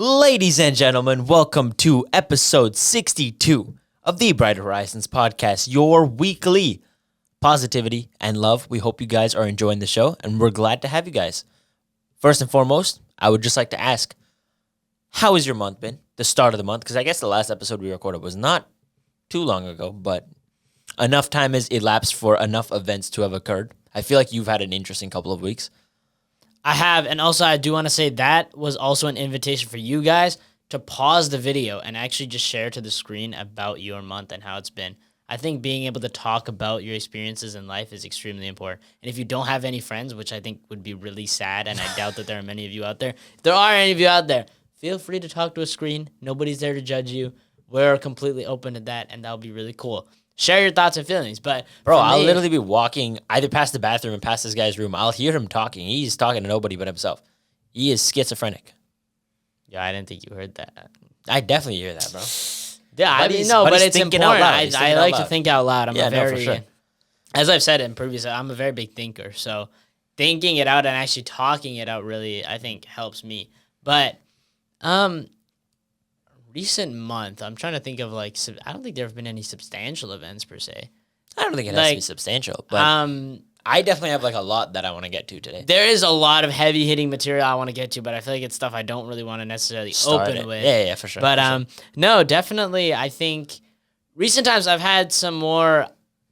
Ladies and gentlemen, welcome to episode 62 of the Brighter Horizons podcast, your weekly positivity and love. We hope you guys are enjoying the show, and we're glad to have you guys. First and foremost, I would just like to ask, how has your month been? The start of the month, because I guess the last episode we recorded was not too long ago, but enough time has elapsed for enough events to have occurred. I feel like you've had an interesting couple of weeks. I have, and also I do want to say that was also an invitation for you guys to pause the video and actually just share to the screen about your month and how it's been. I think being able to talk about your experiences in life is extremely important. And if you don't have any friends, which I think would be really sad, and I doubt that there are many of you out there, if there are any of you out there, feel free to talk to a screen. Nobody's there to judge you. We're completely open to that, and that'll be really cool. Share your thoughts and feelings. But bro, I'll literally be walking either past the bathroom and past this guy's room. I'll hear him talking. He's talking to nobody but himself. He is schizophrenic. Yeah, I didn't think you heard that. I definitely hear that, bro. Yeah, I mean, no, but it's important. I like to think out loud. For sure. As I've said in previous, I'm a very big thinker. So thinking it out and actually talking it out really, I think, helps me. But recent month, I'm trying to think of I don't think there have been any substantial events per se. I don't think it has to be substantial, but I definitely have a lot that I want to get to today. There is a lot of heavy hitting material I want to get to, but I feel like it's stuff I don't really want to necessarily open with. Yeah, for sure. But no, definitely, I think recent times I've had some more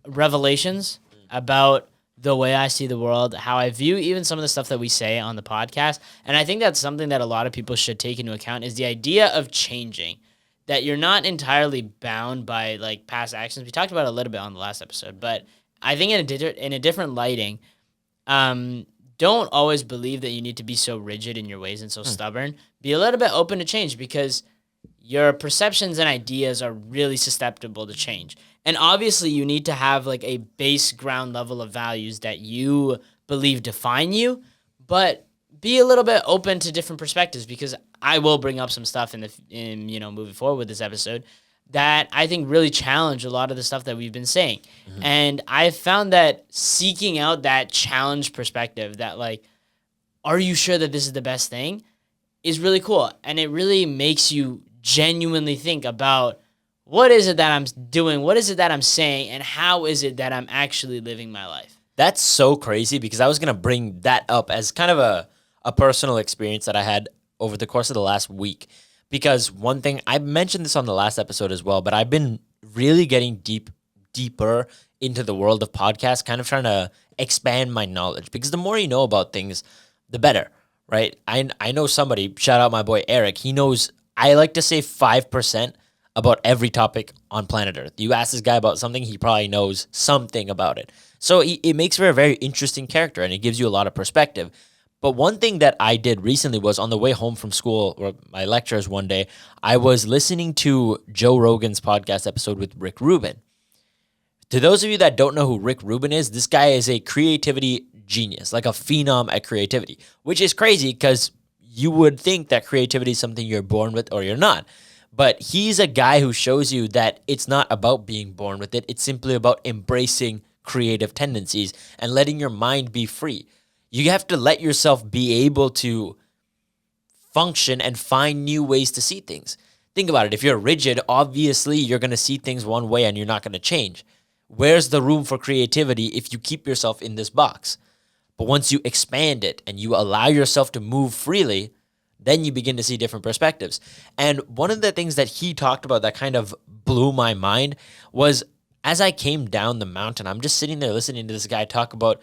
revelations about the way I see the world, how I view even some of the stuff that we say on the podcast. And I think that's something that a lot of people should take into account is the idea of changing, that you're not entirely bound by past actions. We talked about it a little bit on the last episode, but I think in a different lighting, don't always believe that you need to be so rigid in your ways and so stubborn. Be a little bit open to change because your perceptions and ideas are really susceptible to change. And obviously you need to have a base ground level of values that you believe define you, but be a little bit open to different perspectives because I will bring up some stuff in moving forward with this episode that I think really challenge a lot of the stuff that we've been saying. Mm-hmm. And I've found that seeking out that challenge perspective that are you sure that this is the best thing is really cool. And it really makes you genuinely think about what is it that I'm doing, what is it that I'm saying, and how is it that I'm actually living my life. That's so crazy because I was going to bring that up as kind of a personal experience that I had over the course of the last week. Because one thing, I mentioned this on the last episode as well, but I've been really getting deeper into the world of podcasts, kind of trying to expand my knowledge. Because the more you know about things, the better, right? I know somebody, shout out my boy Eric, he knows, I like to say 5% about every topic on planet Earth. You ask this guy about something, he probably knows something about it. So it makes for a very interesting character, and it gives you a lot of perspective. But one thing that I did recently was on the way home from school, or my lectures one day, I was listening to Joe Rogan's podcast episode with Rick Rubin. To those of you that don't know who Rick Rubin is, this guy is a creativity genius, like a phenom at creativity, which is crazy because you would think that creativity is something you're born with or you're not. But he's a guy who shows you that it's not about being born with it. It's simply about embracing creative tendencies and letting your mind be free. You have to let yourself be able to function and find new ways to see things. Think about it. If you're rigid, obviously you're going to see things one way and you're not going to change. Where's the room for creativity if you keep yourself in this box? But once you expand it and you allow yourself to move freely, then you begin to see different perspectives. And one of the things that he talked about that kind of blew my mind was as I came down the mountain, I'm just sitting there listening to this guy talk about,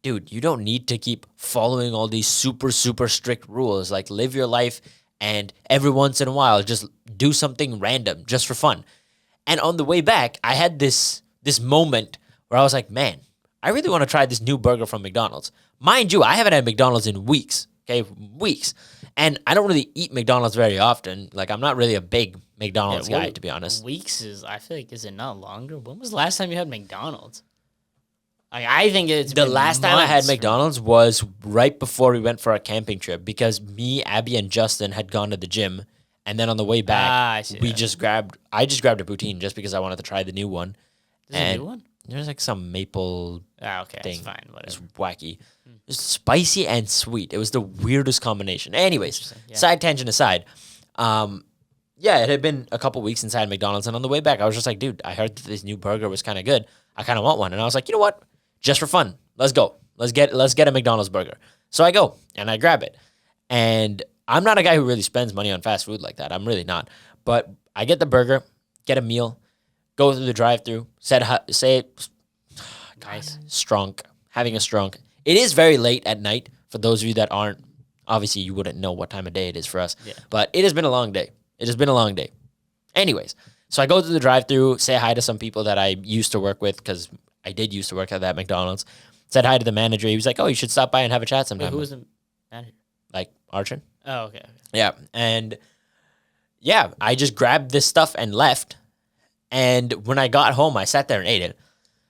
dude, you don't need to keep following all these super, super strict rules. Live your life and every once in a while, just do something random just for fun. And on the way back, I had this moment where I was like, man, I really want to try this new burger from McDonald's. Mind you, I haven't had McDonald's in weeks. Okay, weeks. And I don't really eat McDonald's very often. I'm not really a big McDonald's guy, to be honest. Weeks I feel is it not longer? When was the last time you had McDonald's? I think it's the last time I had McDonald's was right before we went for a camping trip because me, Abby, and Justin had gone to the gym. And then on the way back, I just grabbed a poutine just because I wanted to try the new one. Is it a new one? There's like some maple Okay, thing. it's fine. It's Whatever. wacky. It's spicy and sweet. It was the weirdest combination. Anyways, Interesting, yeah. side tangent aside, yeah, it had been a couple weeks since I had McDonald's, and on the way back, I was just like, dude, I heard that this new burger was kind of good. I kind of want one, and I was like, you know what? Just for fun, let's go. Let's get a McDonald's burger. So I go and I grab it, and I'm not a guy who really spends money on fast food like that. I'm really not. But I get the burger, get a meal, go through the drive-through, say Nice. strunk, having a strunk. It is very late at night for those of you that aren't. Obviously, you wouldn't know what time of day it is for us. Yeah. But it has been a long day. It has been a long day. Anyways, so I go through the drive-through, say hi to some people that I used to work with because I did used to work at that McDonald's. Said hi to the manager. He was like, "Oh, you should stop by and have a chat Wait, sometime." who was the manager? Like Archon? Oh, okay. Yeah. And yeah, I just grabbed this stuff and left. And when I got home, I sat there and ate it.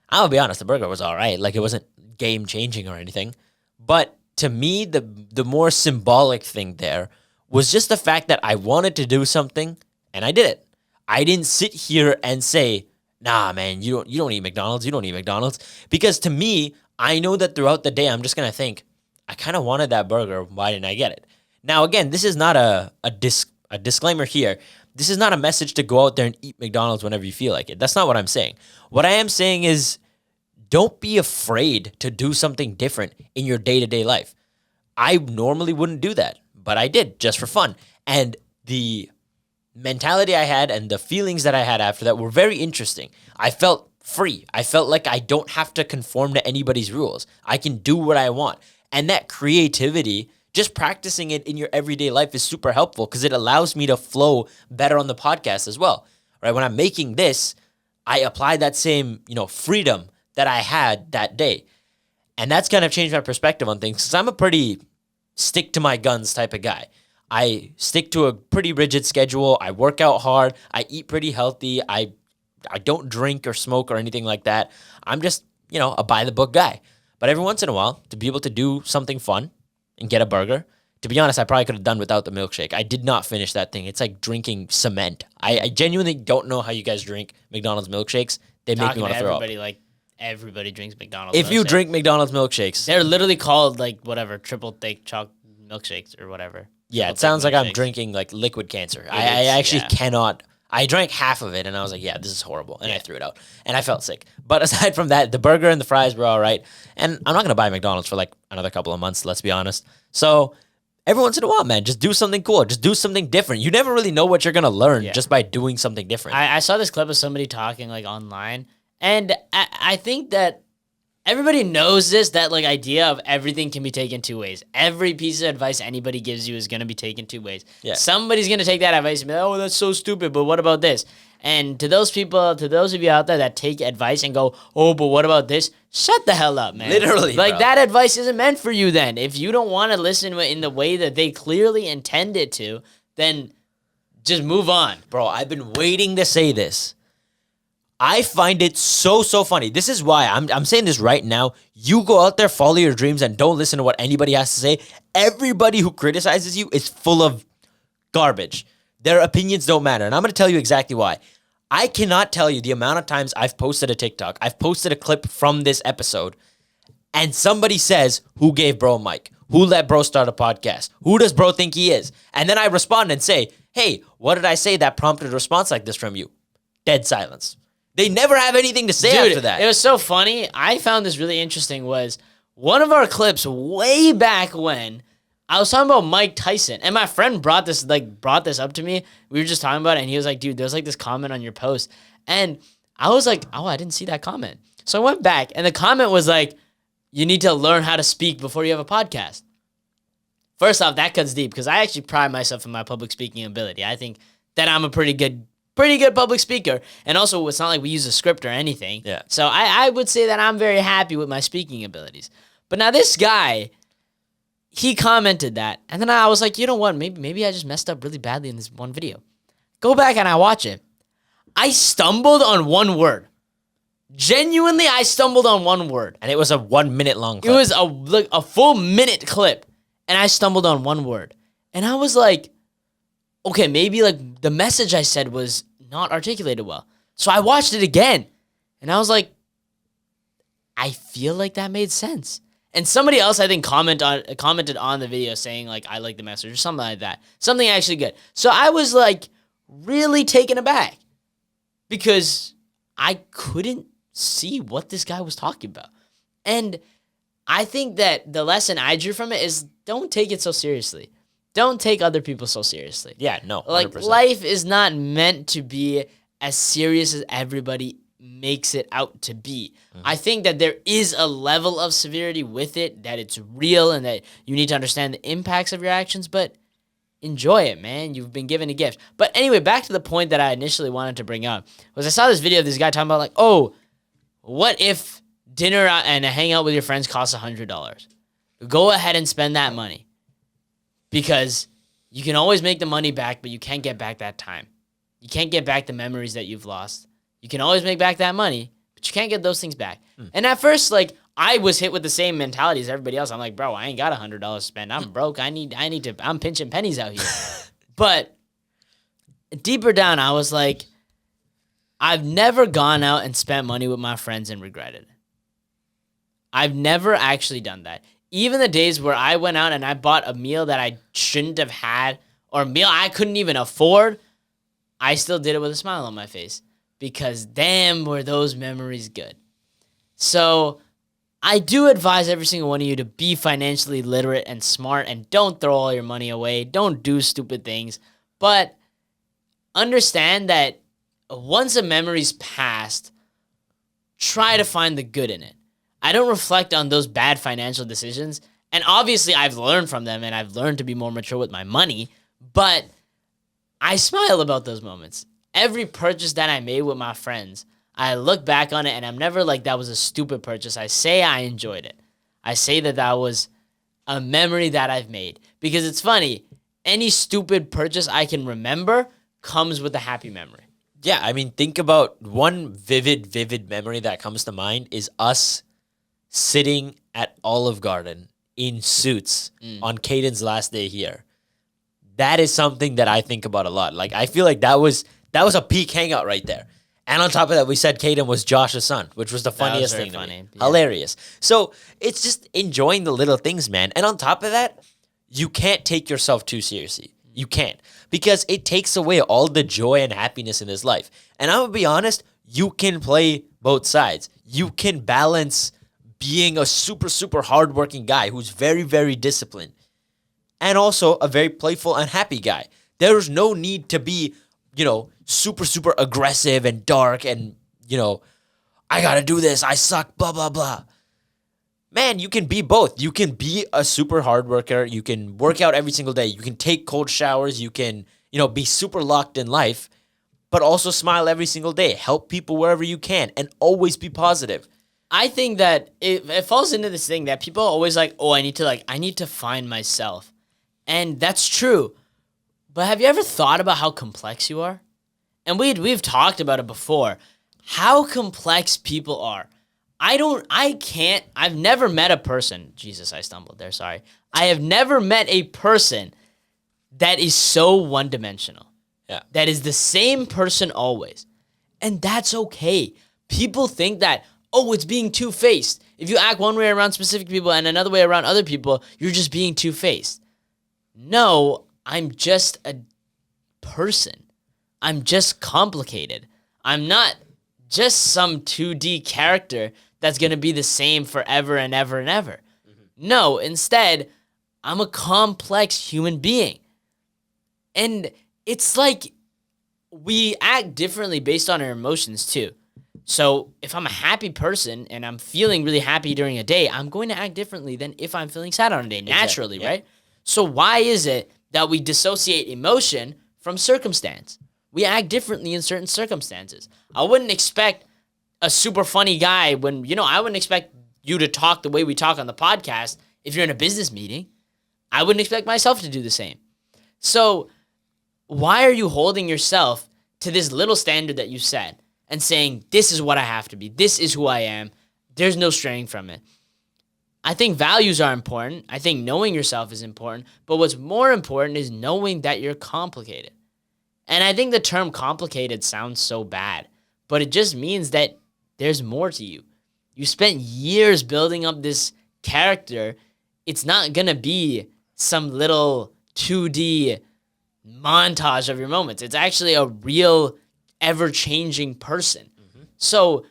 I'll be honest, the burger was all right. Like, it wasn't game changing or anything. But to me, the more symbolic thing there was just the fact that I wanted to do something and I did it. I didn't sit here and say, nah, man, you don't eat McDonald's. You don't eat McDonald's. Because to me, I know that throughout the day, I'm just going to think, I kind of wanted that burger. Why didn't I get it? Now, again, this is not a disclaimer here. This is not a message to go out there and eat McDonald's whenever you feel like it. That's not what I'm saying. What I am saying is don't be afraid to do something different in your day-to-day life. I normally wouldn't do that, but I did just for fun. And the mentality I had and the feelings that I had after that were very interesting. I felt free. I felt like I don't have to conform to anybody's rules. I can do what I want. And that creativity, just practicing it in your everyday life is super helpful because it allows me to flow better on the podcast as well. Right? When I'm making this, I apply that same, freedom that I had that day. And that's kind of changed my perspective on things because I'm a pretty stick to my guns type of guy. I stick to a pretty rigid schedule. I work out hard. I eat pretty healthy. I don't drink or smoke or anything like that. I'm just, a by the book guy. But every once in a while, to be able to do something fun and get a burger, to be honest, I probably could have done without the milkshake. I did not finish that thing. It's like drinking cement. I genuinely don't know how you guys drink McDonald's milkshakes. They make me want to throw up. Everybody drinks McDonald's. If you drink McDonald's milkshakes, they're literally called triple thick chocolate milkshakes or whatever. Yeah, it sounds like I'm drinking like liquid cancer. I actually cannot. I drank half of it and I was like, yeah, this is horrible. And I threw it out and I felt sick. But aside from that, the burger and the fries were all right. And I'm not going to buy McDonald's for like another couple of months, let's be honest. So every once in a while, man, just do something cool. Just do something different. You never really know what you're going to learn just by doing something different. I saw this clip of somebody talking like online. And I think that everybody knows that like idea of everything can be taken two ways. Every piece of advice anybody gives you is going to be taken two ways. Yeah. Somebody's going to take that advice and be like, oh, that's so stupid, but what about this? And to those of you out there that take advice and go, oh, but what about this? Shut the hell up, man. Literally, like bro. That advice isn't meant for you then. If you don't want to listen in the way that they clearly intended to, then just move on. Bro, I've been waiting to say this. I find it so funny. This is why I'm saying this right now. You go out there, follow your dreams, and don't listen to what anybody has to say. Everybody who criticizes you is full of garbage. Their opinions don't matter. And I'm going to tell you exactly why. I cannot tell you the amount of times I've posted a TikTok. I've posted a clip from this episode, and somebody says, who gave bro a mic? Who let bro start a podcast? Who does bro think he is? And then I respond and say, hey, what did I say that prompted a response like this from you? Dead silence. They never have anything to say after that. It was so funny. I found this really interesting was one of our clips way back when I was talking about Mike Tyson, and my friend brought this up to me. We were just talking about it, and he was like, dude, there's like this comment on your post. And I was like, oh, I didn't see that comment. So I went back, and the comment was like, you need to learn how to speak before you have a podcast. First off, that cuts deep because I actually pride myself in my public speaking ability. I think that I'm a pretty good public speaker. And also, it's not like we use a script or anything. Yeah. So I would say that I'm very happy with my speaking abilities. But now this guy, he commented that. And then I was like, you know what? Maybe I just messed up really badly in this one video. Go back and I watch it. I stumbled on one word. Genuinely, I stumbled on one word. And it was a 1 minute long clip. It was a full minute clip. And I stumbled on one word. And I was like, okay, maybe like the message I said was not articulated well. So I watched it again. And I was like, I feel like that made sense. And somebody else, I think, commented on the video saying, like, I like the message or something like that. Something actually good. So I was, like, really taken aback because I couldn't see what this guy was talking about. And I think that the lesson I drew from it is don't take it so seriously. Don't take other people so seriously. Yeah, no, 100%. Like, life is not meant to be as serious as everybody makes it out to be. I think that there is a level of severity with it, that it's real and that you need to understand the impacts of your actions, but enjoy it, man. You've been given a gift. But anyway, back to the point that I initially wanted to bring up was I saw this video of this guy talking about, like, oh, what if dinner and a hangout with your friends costs $100? Go ahead and spend that money because you can always make the money back, but you can't get back that time. You can't get back the memories that you've lost. You can always make back that money, but you can't get those things back. And at first, like, I was hit with the same mentality as everybody else. I'm like, bro, I ain't got $100 to spend. I'm broke. I'm pinching pennies out here. But deeper down, I was like, I've never gone out and spent money with my friends and regretted it. I've never actually done that. Even the days where I went out and I bought a meal that I shouldn't have had or a meal I couldn't even afford, I still did it with a smile on my face because damn, were those memories good. So I do advise every single one of you to be financially literate and smart and don't throw all your money away. Don't do stupid things. But understand that once a memory's passed, try to find the good in it. I don't reflect on those bad financial decisions. And obviously, I've learned from them and I've learned to be more mature with my money. But I smile about those moments. Every purchase that I made with my friends, I look back on it and I'm never like, that was a stupid purchase. I say I enjoyed it. I say that that was a memory that I've made. Because it's funny, any stupid purchase I can remember comes with a happy memory. Yeah, I mean, think about one vivid memory that comes to mind is us sitting at Olive Garden in suits on Caden's last day here. That is something that I think about a lot. Like, I feel like that was a peak hangout right there. And on top of that, we said Caden was Josh's son, which was the funniest thing to me. Yeah. Hilarious. So it's just enjoying the little things, man. And on top of that, you can't take yourself too seriously. You can't. Because it takes away all the joy and happiness in this life. And I'm going to be honest, you can play both sides. You can balance being a super hardworking guy who's very disciplined and also a very playful and happy guy. There's no need to be, super aggressive and dark and, I got to do this. I suck, blah, blah, blah. Man, you can be both. You can be a super hard worker. You can work out every single day. You can take cold showers. You can, be super locked in life, but also smile every single day. Help people wherever you can and always be positive. I think that it falls into this thing that people are always like, oh, I need to find myself. And that's true. But have you ever thought about how complex you are? And we've talked about it before. How complex people are. I've never met a person. Jesus, I stumbled there. Sorry. I have never met a person that is so one-dimensional. Yeah. That is the same person always. And that's okay. People think that, oh, it's being two-faced. If you act one way around specific people and another way around other people, you're just being two-faced. No, I'm just a person. I'm just complicated. I'm not just some 2D character that's going to be the same forever and ever and ever. Mm-hmm. No, instead, I'm a complex human being. And it's like we act differently based on our emotions too. So if I'm a happy person and I'm feeling really happy during a day, I'm going to act differently than if I'm feeling sad on a day, naturally, exactly, right? So why is it that we dissociate emotion from circumstance? We act differently in certain circumstances. I wouldn't expect a super funny guy when, I wouldn't expect you to talk the way we talk on the podcast if you're in a business meeting. I wouldn't expect myself to do the same. So why are you holding yourself to this little standard that you set and saying, this is what I have to be, this is who I am, there's no straying from it? I think values are important. I think knowing yourself is important. But what's more important is knowing that you're complicated. And I think the term complicated sounds so bad, but it just means that there's more to you. You spent years building up this character. It's not going to be some little 2D montage of your moments. It's actually a real, ever-changing person. So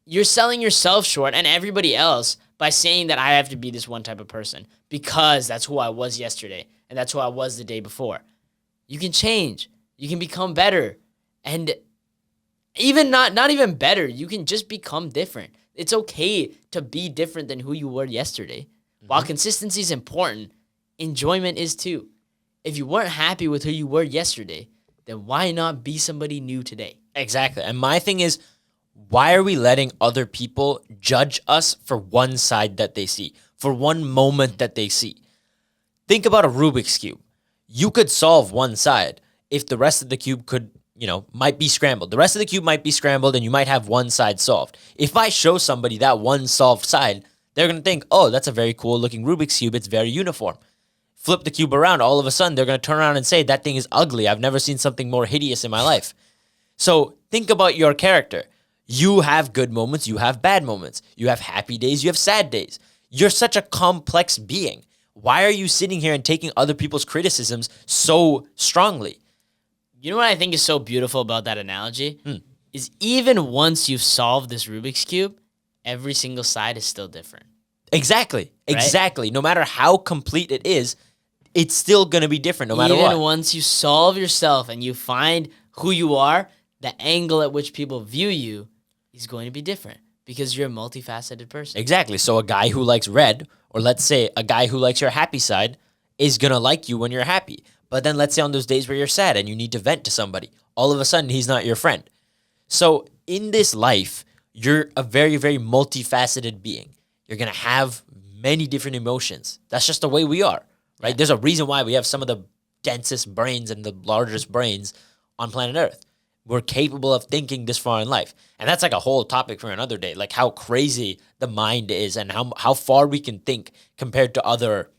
you're selling yourself short and everybody else by saying that I have to be this one type of person because that's who I was yesterday and that's who I was the day before. You can change. You can become better. And even not even better, you can just become different. It's okay to be different than who you were yesterday. While consistency is important, enjoyment is too. If you weren't happy with who you were yesterday, then why not be somebody new today? Exactly. And my thing is, why are we letting other people judge us for one side that they see, for one moment that they see? Think about a Rubik's Cube. You could solve one side if the rest of the cube might be scrambled. The rest of the cube might be scrambled and you might have one side solved. If I show somebody that one solved side, they're going to think, oh, that's a very cool looking Rubik's Cube. It's very uniform. Flip the cube around. All of a sudden, they're going to turn around and say, that thing is ugly. I've never seen something more hideous in my life. So think about your character. You have good moments. You have bad moments. You have happy days. You have sad days. You're such a complex being. Why are you sitting here and taking other people's criticisms so strongly? You know what I think is so beautiful about that analogy? Is even once you've solved this Rubik's Cube, every single side is still different. Exactly. Exactly. No matter how complete it is, it's still going to be different no matter what. Even once you solve yourself and you find who you are, the angle at which people view you is going to be different because you're a multifaceted person. Exactly. So a guy who likes red, or let's say a guy who likes your happy side, is going to like you when you're happy. But then let's say on those days where you're sad and you need to vent to somebody, all of a sudden he's not your friend. So in this life, you're a very, very multifaceted being. You're going to have many different emotions. That's just the way we are, right? Yeah. There's a reason why we have some of the densest brains and the largest brains on planet Earth. We're capable of thinking this far in life. And that's like a whole topic for another day, like how crazy the mind is and how far we can think compared to other,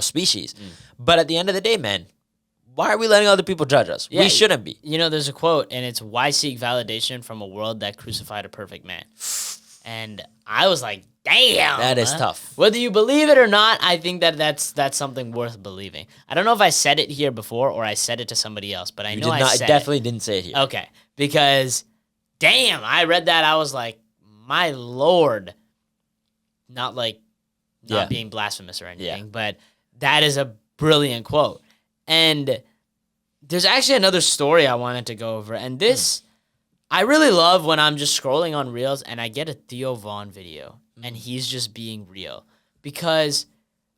species. But at the end of the day, man, why are we letting other people judge us? Yeah, we shouldn't be. There's a quote, and it's, why seek validation from a world that crucified a perfect man? And I was like, damn. That is tough. Whether you believe it or not, I think that's something worth believing. I don't know if I said it here before or I said it to somebody else, but I definitely didn't say it here. Okay. Because, damn, I read that. I was like, my Lord. Not being blasphemous or anything, but that is a brilliant quote. And there's actually another story I wanted to go over. And this, I really love when I'm just scrolling on Reels and I get a Theo Von video and he's just being real. Because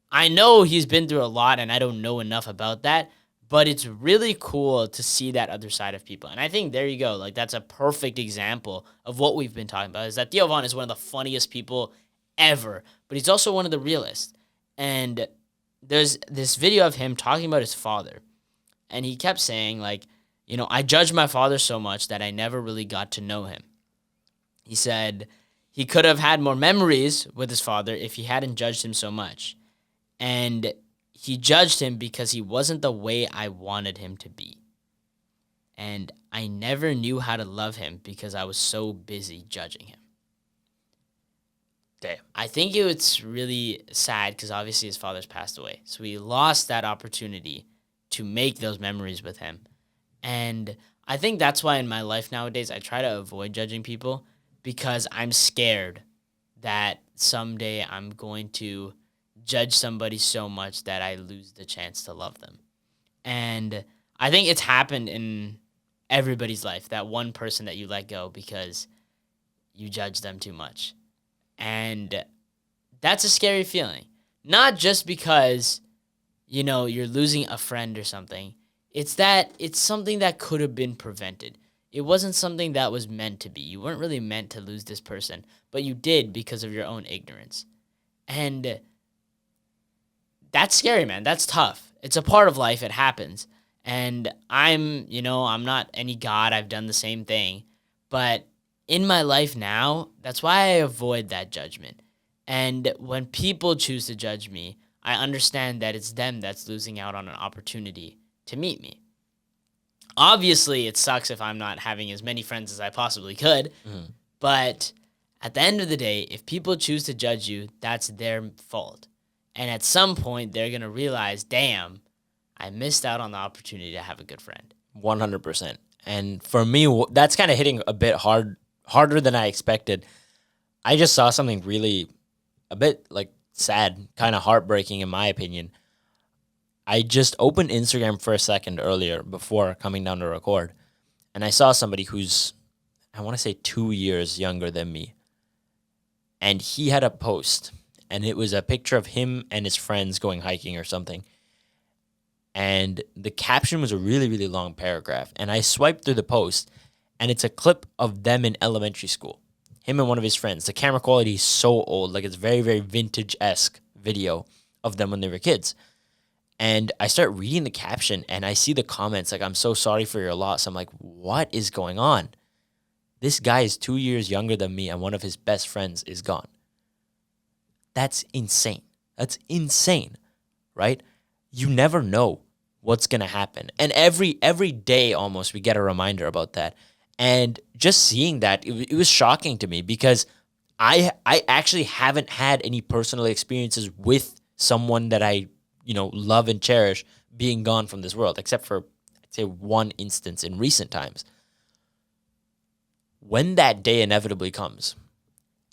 I know he's been through a lot and I don't know enough about that, but it's really cool to see that other side of people. And I think there you go. That's a perfect example of what we've been talking about, is that Theo Von is one of the funniest people ever, but he's also one of the realest. And there's this video of him talking about his father. And he kept saying, I judged my father so much that I never really got to know him. He said he could have had more memories with his father if he hadn't judged him so much. And he judged him because he wasn't the way I wanted him to be. And I never knew how to love him because I was so busy judging him. Damn. I think it's really sad because obviously his father's passed away. So he lost that opportunity to make those memories with him. And I think that's why in my life nowadays I try to avoid judging people, because I'm scared that someday I'm going to judge somebody so much that I lose the chance to love them. And I think it's happened in everybody's life, that one person that you let go because you judge them too much. And that's a scary feeling. Not just because, you're losing a friend or something. It's that it's something that could have been prevented. It wasn't something that was meant to be. You weren't really meant to lose this person, but you did because of your own ignorance. And that's scary, man. That's tough. It's a part of life. It happens. And I'm not any god. I've done the same thing. But in my life now, that's why I avoid that judgment. And when people choose to judge me, I understand that it's them that's losing out on an opportunity to meet me. Obviously, it sucks if I'm not having as many friends as I possibly could, but At the end of the day, if people choose to judge you, that's their fault. And at some point, they're going to realize, damn, I missed out on the opportunity to have a good friend. 100%. And for me, that's kind of hitting a bit harder than I expected. I just saw something really a bit like sad, kind of heartbreaking in my opinion. I just opened Instagram for a second earlier before coming down to record, and I saw somebody who's, I want to say 2 years younger than me. And he had a post, and it was a picture of him and his friends going hiking or something. And the caption was a really, really long paragraph. And I swiped through the post, and it's a clip of them in elementary school. Him and one of his friends. The camera quality is so old. Like, it's very, very vintage-esque video of them when they were kids. And I start reading the caption, and I see the comments like, I'm so sorry for your loss. I'm like, what is going on? This guy is 2 years younger than me, and one of his best friends is gone. That's insane. That's insane, right? You never know what's going to happen. And every day almost we get a reminder about that. And just seeing that, it was shocking to me because I actually haven't had any personal experiences with someone that I, love and cherish being gone from this world, except for, I'd say, one instance in recent times. When that day inevitably comes,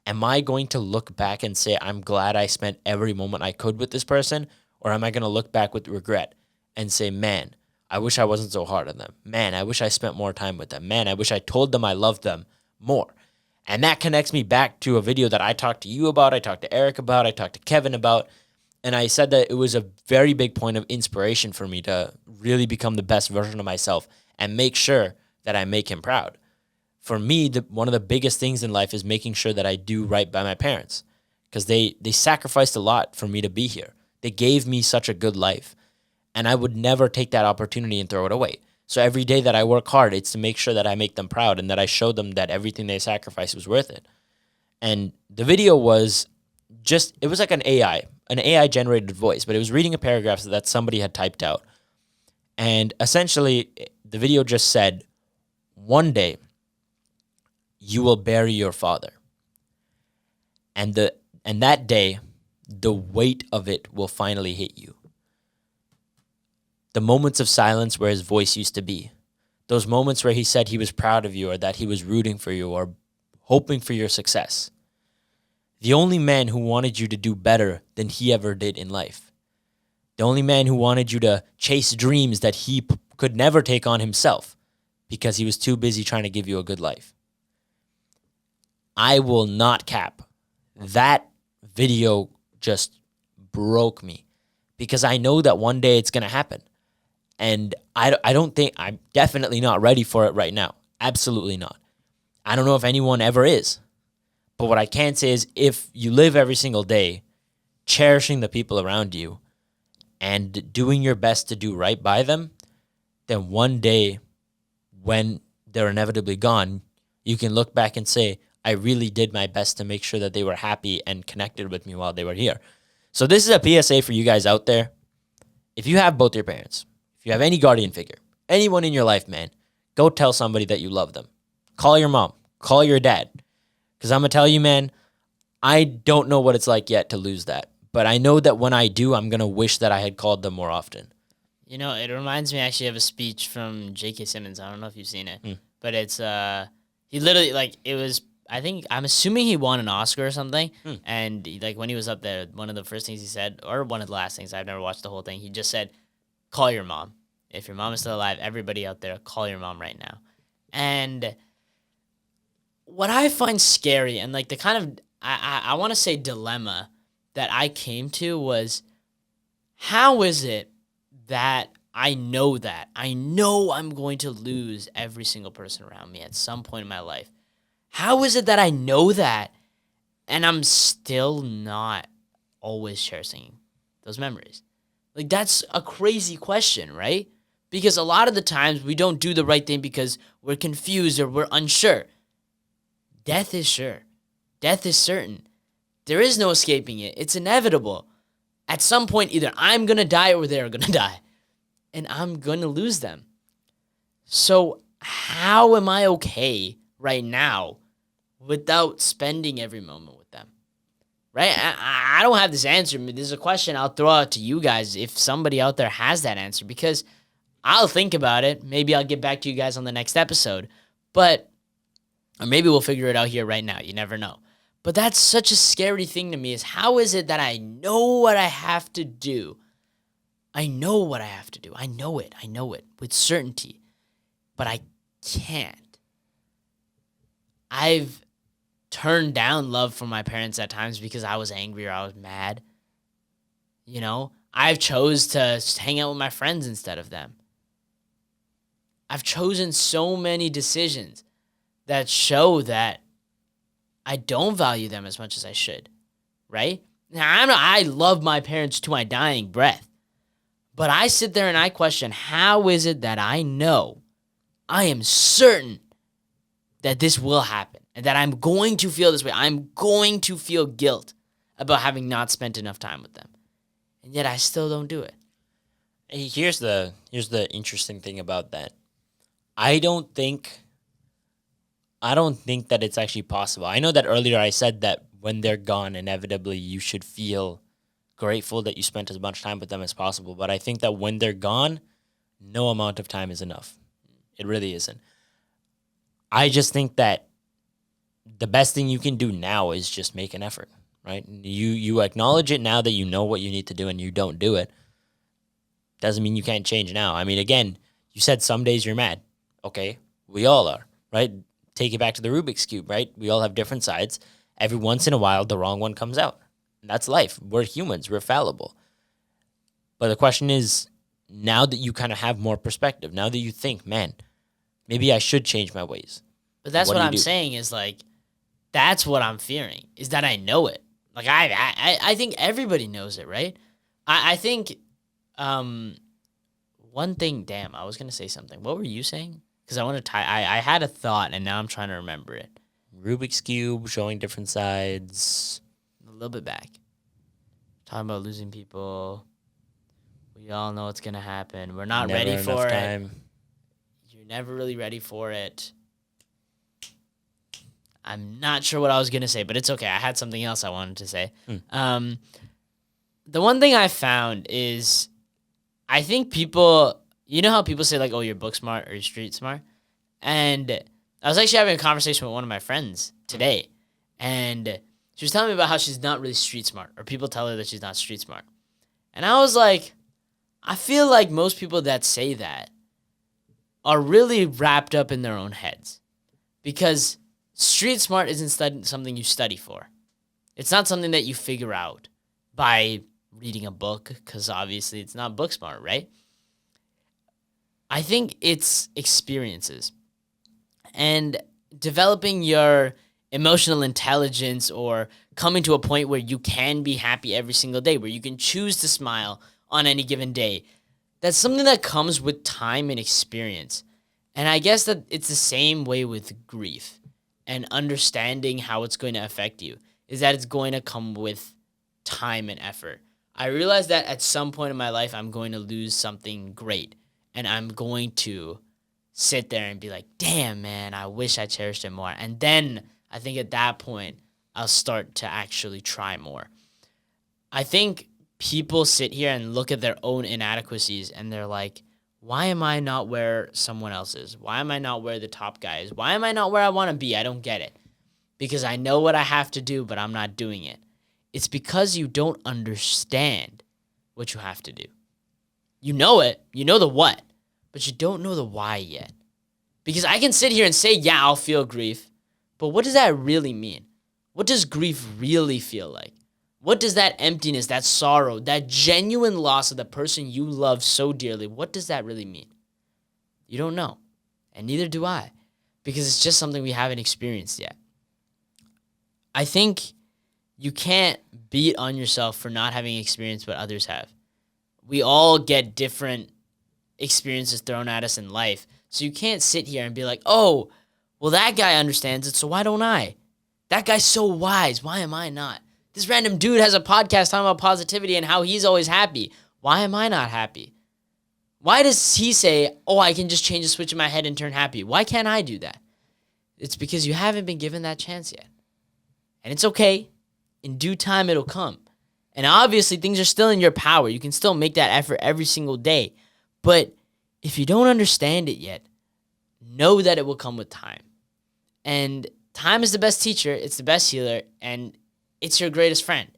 am I going to look back and say, I'm glad I spent every moment I could with this person? Or am I going to look back with regret and say, man, I wish I wasn't so hard on them. Man, I wish I spent more time with them. Man, I wish I told them I loved them more. And that connects me back to a video that I talked to you about, I talked to Eric about, I talked to Kevin about, and I said that it was a very big point of inspiration for me to really become the best version of myself and make sure that I make him proud. For me, one of the biggest things in life is making sure that I do right by my parents because they sacrificed a lot for me to be here. They gave me such a good life, and I would never take that opportunity and throw it away. So every day that I work hard, it's to make sure that I make them proud and that I show them that everything they sacrificed was worth it. And the video was it was like an AI generated voice, but it was reading a paragraph that somebody had typed out. And essentially, the video just said, one day, you will bury your father. And that day, the weight of it will finally hit you. The moments of silence where his voice used to be. Those moments where he said he was proud of you or that he was rooting for you or hoping for your success. The only man who wanted you to do better than he ever did in life. The only man who wanted you to chase dreams that he could never take on himself because he was too busy trying to give you a good life. I will not cap. That video just broke me because I know that one day it's going to happen. And I don't think, I'm definitely not ready for it right now. Absolutely not. I don't know if anyone ever is. But what I can say is if you live every single day cherishing the people around you and doing your best to do right by them, then one day when they're inevitably gone, you can look back and say, I really did my best to make sure that they were happy and connected with me while they were here. So this is a PSA for you guys out there. If you have both your parents, if you have any guardian figure, anyone in your life, man, go tell somebody that you love them. Call your mom. Call your dad. Because I'm going to tell you, man, I don't know what it's like yet to lose that. But I know that when I do, I'm going to wish that I had called them more often. It reminds me actually of a speech from J.K. Simmons. I don't know if you've seen it. But it's, he literally, it was, I'm assuming he won an Oscar or something. And when he was up there, one of the first things he said, or one of the last things, I've never watched the whole thing, he just said, call your mom. If your mom is still alive, everybody out there, call your mom right now. And what I find scary and the kind of, I want to say dilemma that I came to was, how is it that I know I'm going to lose every single person around me at some point in my life? How is it that I know that and I'm still not always cherishing those memories? That's a crazy question, right? Because a lot of the times we don't do the right thing because we're confused or we're unsure. Death is sure. Death is certain. There is no escaping it. It's inevitable. At some point, either I'm going to die or they're going to die. And I'm going to lose them. So how am I okay right now without spending every moment with them? Right? I don't have this answer. This is a question I'll throw out to you guys if somebody out there has that answer, because I'll think about it. Maybe I'll get back to you guys on the next episode. Or maybe we'll figure it out here right now. You never know. But that's such a scary thing to me, is how is it that I know what I have to do? I know what I have to do. I know it with certainty. But I can't. I've turned down love from my parents at times because I was angry or I was mad. You know, I've chose to hang out with my friends instead of them. I've chosen so many decisions that show that I don't value them as much as I should, right? Now, I love my parents to my dying breath, but I sit there and I question, how is it that I know, I am certain that this will happen and that I'm going to feel this way. I'm going to feel guilt about having not spent enough time with them. And yet I still don't do it. Here's the interesting thing about that. I don't think that it's actually possible. I know that earlier I said that when they're gone, inevitably you should feel grateful that you spent as much time with them as possible. But I think that when they're gone, no amount of time is enough. It really isn't. I just think that the best thing you can do now is just make an effort, right? You acknowledge it now that you know what you need to do and you don't do it. Doesn't mean you can't change now. I mean, again, you said some days you're mad. Okay, we all are, right? Take it back to the Rubik's Cube, right? We all have different sides. Every once in a while, the wrong one comes out. And that's life. We're humans. We're fallible. But the question is, now that you kind of have more perspective, now that you think, man, maybe I should change my ways. But that's what I'm saying is, like, that's what I'm fearing, is that I know it. Like, I think everybody knows it, right? I think one thing, damn, I was going to say something. What were you saying? Because I want to I had a thought, and now I'm trying to remember it. Rubik's Cube, showing different sides. A little bit back. Talking about losing people. We all know what's going to happen. We're not ready for it. You're never really ready for it. I'm not sure what I was going to say, but it's okay. I had something else I wanted to say. The one thing I found is, I think people, you know how people say, like, oh, you're book smart or you're street smart? And I was actually having a conversation with one of my friends today, and she was telling me about how she's not really street smart, or people tell her that she's not street smart. And I was like, I feel like most people that say that are really wrapped up in their own heads, because street smart isn't something you study for. It's not something that you figure out by reading a book, because obviously it's not book smart, right? I think it's experiences and developing your emotional intelligence, or coming to a point where you can be happy every single day, where you can choose to smile on any given day. That's something that comes with time and experience. And I guess that it's the same way with grief and understanding how it's going to affect you, is that it's going to come with time and effort. I realized that at some point in my life, I'm going to lose something great, and I'm going to sit there and be like, damn, man, I wish I cherished it more. And then I think at that point, I'll start to actually try more. I think people sit here and look at their own inadequacies, and they're like, why am I not where someone else is? Why am I not where the top guy is? Why am I not where I want to be? I don't get it. Because I know what I have to do, but I'm not doing it. It's because you don't understand what you have to do. You know it. You know the what, but you don't know the why yet. Because I can sit here and say, yeah, I'll feel grief, but what does that really mean? What does grief really feel like? What does that emptiness, that sorrow, that genuine loss of the person you love so dearly, what does that really mean? You don't know. And neither do I. Because it's just something we haven't experienced yet. I think you can't beat on yourself for not having experienced what others have. We all get different experiences thrown at us in life. So you can't sit here and be like, oh, well, that guy understands it, so why don't I? That guy's so wise. Why am I not? This random dude has a podcast talking about positivity and how he's always happy. Why am I not happy? Why does he say, oh, I can just change a switch in my head and turn happy? Why can't I do that? It's because you haven't been given that chance yet. And it's okay. In due time, it'll come. And obviously, things are still in your power. You can still make that effort every single day. But if you don't understand it yet, know that it will come with time. And time is the best teacher. It's the best healer. And it's your greatest friend.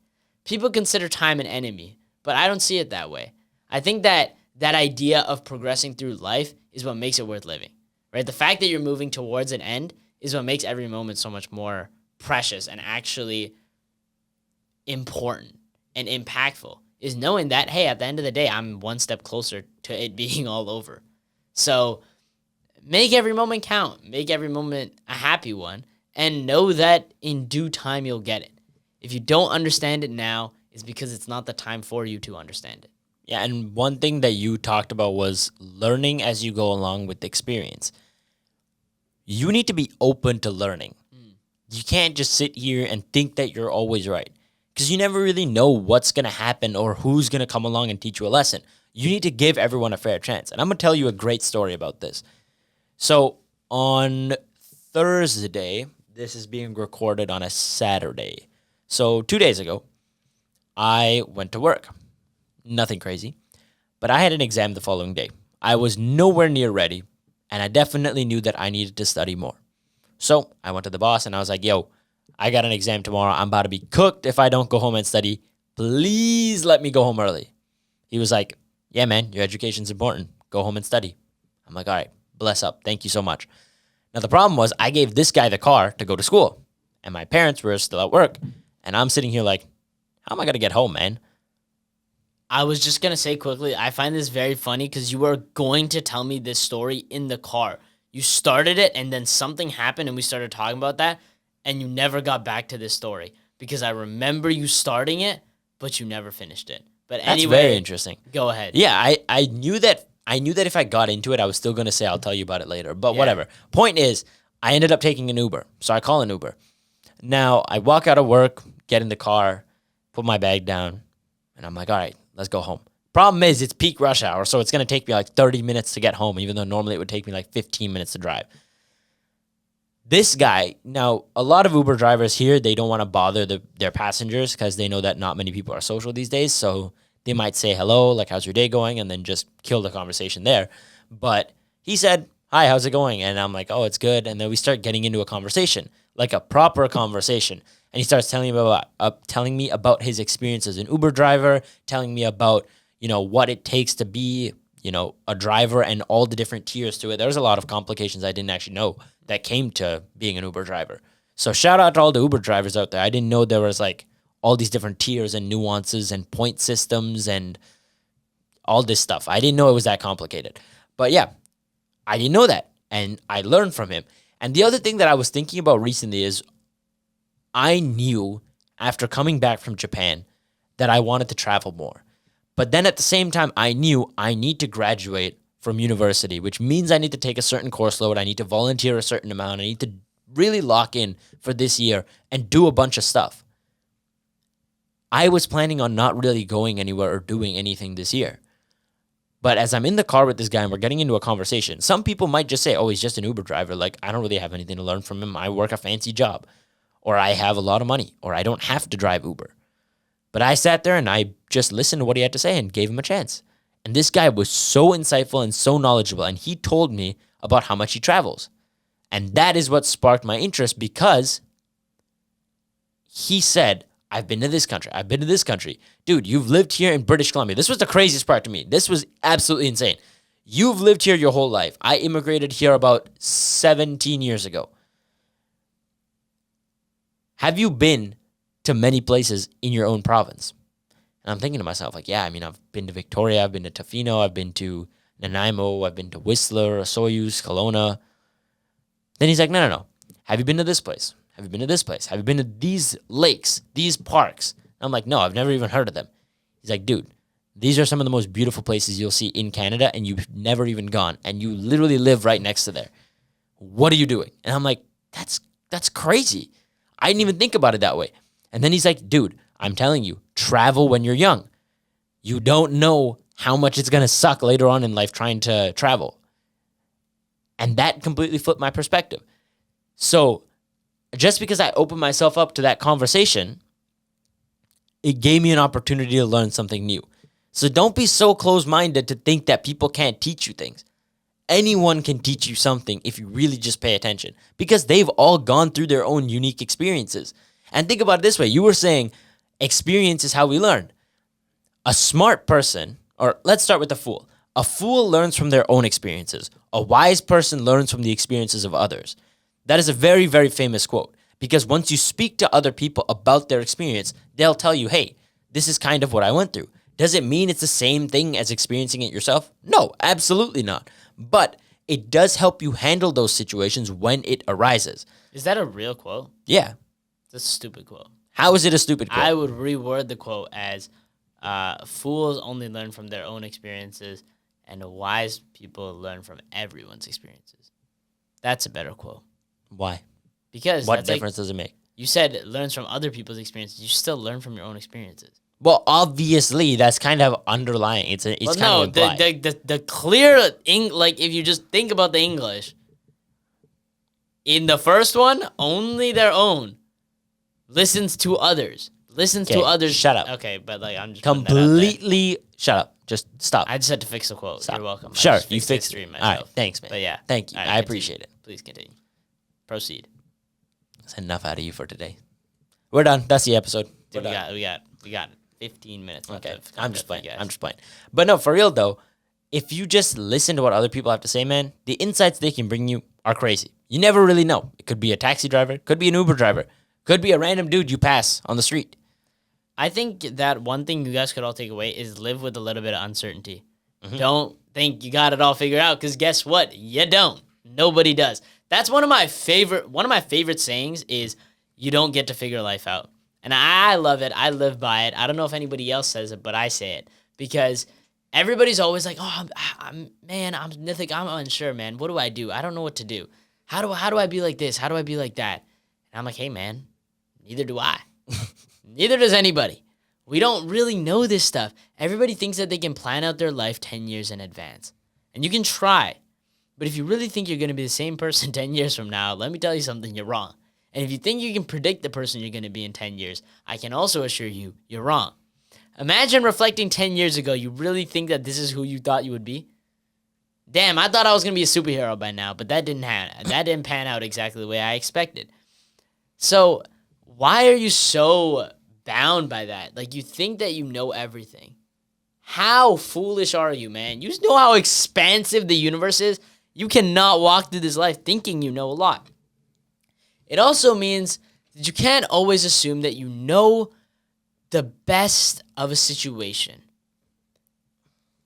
People consider time an enemy, but I don't see it that way. I think that idea of progressing through life is what makes it worth living, right? The fact that you're moving towards an end is what makes every moment so much more precious and actually important and impactful, is knowing that, hey, at the end of the day, I'm one step closer to it being all over. So make every moment count. Make every moment a happy one. And know that in due time, you'll get it. If you don't understand it now, it's because it's not the time for you to understand it. Yeah, and one thing that you talked about was learning as you go along with the experience. You need to be open to learning. You can't just sit here and think that you're always right, because you never really know what's going to happen or who's going to come along and teach you a lesson. You need to give everyone a fair chance. And I'm going to tell you a great story about this. So on Thursday, this is being recorded on a Saturday. So 2 days ago, I went to work. Nothing crazy. But I had an exam the following day. I was nowhere near ready, and I definitely knew that I needed to study more. So I went to the boss, and I was like, yo, I got an exam tomorrow. I'm about to be cooked if I don't go home and study. Please let me go home early. He was like, yeah, man, your education's important. Go home and study. I'm like, all right, bless up. Thank you so much. Now, the problem was I gave this guy the car to go to school, and my parents were still at work. And I'm sitting here like, how am I going to get home, man? I was just going to say quickly, I find this very funny because you were going to tell me this story in the car. You started it, and then something happened, and we started talking about that, and you never got back to this story because I remember you starting it, but you never finished it. But That's anyway, very interesting. Go ahead. Yeah, I knew that if I got into it, I was still going to say I'll tell you about it later. But whatever. Point is, I ended up taking an Uber. So I call an Uber. Now, I walk out of work, get in the car, put my bag down, and I'm like, all right, let's go home. Problem is, it's peak rush hour, so it's going to take me like 30 minutes to get home, even though normally it would take me like 15 minutes to drive. This guy, now, a lot of Uber drivers here, they don't want to bother their passengers because they know that not many people are social these days, so they might say hello, like, how's your day going, and then just kill the conversation there. But he said, hi, how's it going? And I'm like, oh, it's good. And then we start getting into a conversation, like a proper conversation. And he starts telling me about his experience as an Uber driver, telling me about, what it takes to be, a driver and all the different tiers to it. There's a lot of complications I didn't actually know that came to being an Uber driver. So shout out to all the Uber drivers out there. I didn't know there was like all these different tiers and nuances and point systems and all this stuff. I didn't know it was that complicated. But yeah, I didn't know that. And I learned from him. And the other thing that I was thinking about recently is I knew after coming back from Japan that I wanted to travel more. But then at the same time, I knew I need to graduate from university, which means I need to take a certain course load. I need to volunteer a certain amount. I need to really lock in for this year and do a bunch of stuff. I was planning on not really going anywhere or doing anything this year. But as I'm in the car with this guy and we're getting into a conversation, some people might just say, oh, he's just an Uber driver. Like, I don't really have anything to learn from him. I work a fancy job, or I have a lot of money, or I don't have to drive Uber. But I sat there and I just listened to what he had to say and gave him a chance. And this guy was so insightful and so knowledgeable. And he told me about how much he travels. And that is what sparked my interest, because he said, I've been to this country. I've been to this country. Dude, you've lived here in British Columbia. This was the craziest part to me. This was absolutely insane. You've lived here your whole life. I immigrated here about 17 years ago. Have you been to many places in your own province? And I'm thinking to myself, like, yeah, I mean, I've been to Victoria, I've been to Tofino, I've been to Nanaimo, I've been to Whistler, Soyuz, Kelowna. Then he's like, no. Have you been to this place? Have you been to this place? Have you been to these lakes, these parks? And I'm like, no, I've never even heard of them. He's like, dude, these are some of the most beautiful places you'll see in Canada, and you've never even gone, and you literally live right next to there. What are you doing? And I'm like, that's crazy. I didn't even think about it that way. And then he's like, dude, I'm telling you, travel when you're young. You don't know how much it's going to suck later on in life trying to travel. And that completely flipped my perspective. So just because I opened myself up to that conversation, it gave me an opportunity to learn something new. So don't be so close-minded to think that people can't teach you things. Anyone can teach you something if you really just pay attention, because they've all gone through their own unique experiences. And think about it this way. You were saying experience is how we learn. A smart person, or let's start with a fool. A fool learns from their own experiences. A wise person learns from the experiences of others. That is a very, very famous quote, because once you speak to other people about their experience, they'll tell you, hey, this is kind of what I went through. Does it mean it's the same thing as experiencing it yourself? No, absolutely not. But it does help you handle those situations when it arises. Is that a real quote? Yeah. That's a stupid quote. How is it a stupid quote? I would reword the quote as fools only learn from their own experiences, and wise people learn from everyone's experiences. That's a better quote. Why? Because what difference does it make? You said it learns from other people's experiences. You still learn from your own experiences. Well, obviously, that's kind of underlying. It's kind of implied. The clear like if you just think about the English, in the first one, only their own listens to others. Listens to others. Shut up. Okay, but like I'm just completely shut up. Just stop. I just had to fix the quote. Stop. You're welcome. Sure, you fixed it. Myself. All right, thanks, man. But yeah, thank you. Right, I appreciate it. Please continue. Proceed. That's enough out of you for today. We're done. That's the episode. Dude, we got 15 minutes left. Okay, I'm just playing. But no, for real though, if you just listen to what other people have to say, man, the insights they can bring you are crazy. You never really know. It could be a taxi driver, could be an Uber driver, could be a random dude you pass on the street. I think that one thing you guys could all take away is live with a little bit of uncertainty. Mm-hmm. Don't think you got it all figured out, because guess what? You don't. Nobody does. That's one of my favorite sayings is you don't get to figure life out. And I love it. I live by it. I don't know if anybody else says it, but I say it, because everybody's always like, "Oh, I'm Nithik, I'm unsure, man. What do I do? I don't know what to do. How do I be like this? How do I be like that?" And I'm like, "Hey, man, neither do I. Neither does anybody. We don't really know this stuff. Everybody thinks that they can plan out their life 10 years in advance. And you can try. But if you really think you're going to be the same person 10 years from now, let me tell you something, you're wrong. And if you think you can predict the person you're going to be in 10 years, I can also assure you, you're wrong. Imagine reflecting 10 years ago, you really think that this is who you thought you would be? Damn, I thought I was going to be a superhero by now, but that didn't pan out exactly the way I expected. So why are you so bound by that? Like, you think that you know everything. How foolish are you, man? You know how expansive the universe is? You cannot walk through this life thinking you know a lot. It also means that you can't always assume that you know the best of a situation.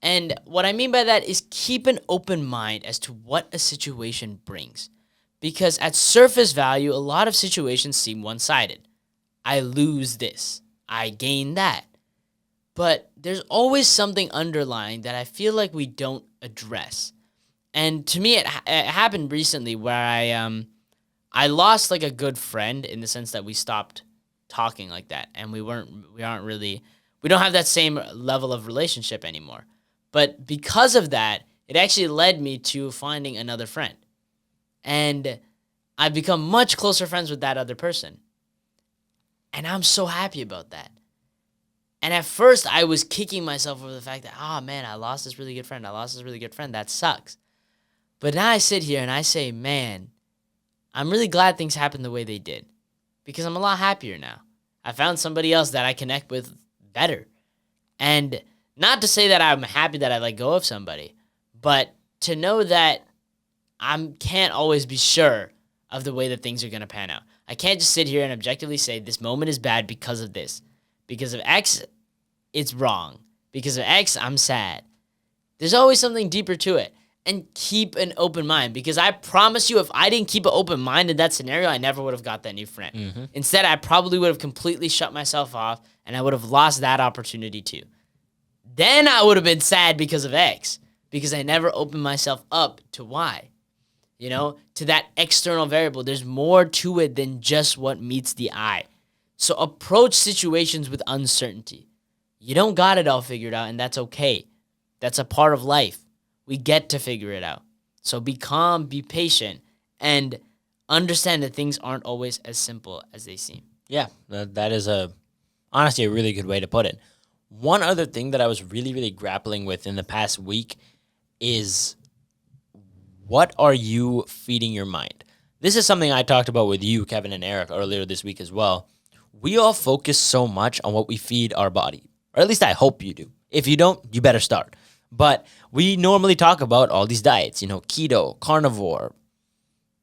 And what I mean by that is keep an open mind as to what a situation brings. Because at surface value, a lot of situations seem one-sided. I lose this. I gain that. But there's always something underlying that I feel like we don't address. And to me, it happened recently where I lost like a good friend, in the sense that we stopped talking like that, and we don't have that same level of relationship anymore. But because of that, it actually led me to finding another friend. And I've become much closer friends with that other person. And I'm so happy about that. And at first, I was kicking myself over the fact that, man, I lost this really good friend. That sucks. But now I sit here and I say, man, I'm really glad things happened the way they did, because I'm a lot happier now. I found somebody else that I connect with better. And not to say that I'm happy that I let go of somebody, but to know that I can't always be sure of the way that things are going to pan out. I can't just sit here and objectively say this moment is bad because of this. Because of X, it's wrong. Because of X, I'm sad. There's always something deeper to it. And keep an open mind, because I promise you, if I didn't keep an open mind in that scenario, I never would have got that new friend. Mm-hmm. Instead, I probably would have completely shut myself off, and I would have lost that opportunity too. Then I would have been sad because of X, because I never opened myself up to Y. To that external variable. There's more to it than just what meets the eye. So approach situations with uncertainty. You don't got it all figured out, and that's okay. That's a part of life. We get to figure it out. So be calm, be patient, and understand that things aren't always as simple as they seem. Yeah, that is honestly a really good way to put it. One other thing that I was really, really grappling with in the past week is, what are you feeding your mind? This is something I talked about with you, Kevin, and Eric earlier this week as well. We all focus so much on what we feed our body, or at least I hope you do. If you don't, you better start. But we normally talk about all these diets, keto, carnivore,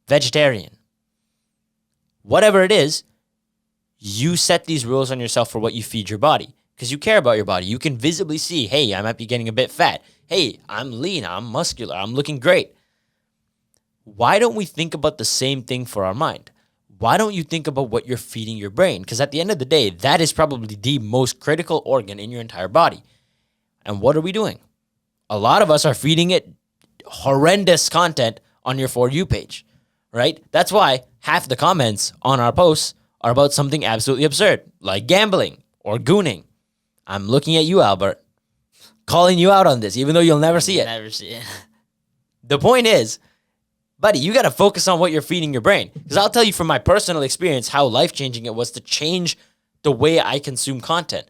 vegetarian, whatever it is. You set these rules on yourself for what you feed your body because you care about your body. You can visibly see, hey, I might be getting a bit fat. Hey, I'm lean, I'm muscular, I'm looking great. Why don't we think about the same thing for our mind? Why don't you think about what you're feeding your brain? Because at the end of the day, that is probably the most critical organ in your entire body. And what are we doing? A lot of us are feeding it horrendous content on your For You page, right? That's why half the comments on our posts are about something absolutely absurd, like gambling or gooning. I'm looking at you, Albert, calling you out on this, even though you'll never see it. Never see it. The point is, buddy, you got to focus on what you're feeding your brain. Because I'll tell you from my personal experience how life-changing it was to change the way I consume content.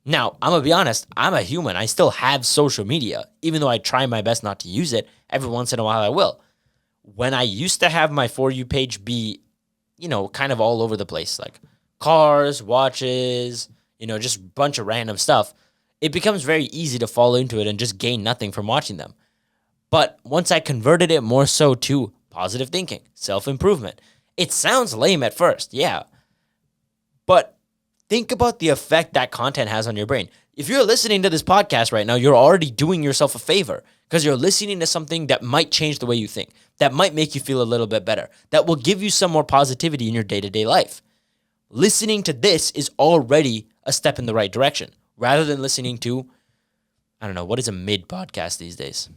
Now, I'm going to be honest, I'm a human. I still have social media, even though I try my best not to use it. Every once in a while I will. When I used to have my For You page be kind of all over the place, like cars, watches, just a bunch of random stuff, it becomes very easy to fall into it and just gain nothing from watching them. But once I converted it more so to positive thinking, self-improvement, it sounds lame at first, yeah. But think about the effect that content has on your brain. If you're listening to this podcast right now, you're already doing yourself a favor because you're listening to something that might change the way you think, that might make you feel a little bit better, that will give you some more positivity in your day-to-day life. Listening to this is already a step in the right direction, rather than listening to, I don't know, what is a mid-podcast these days?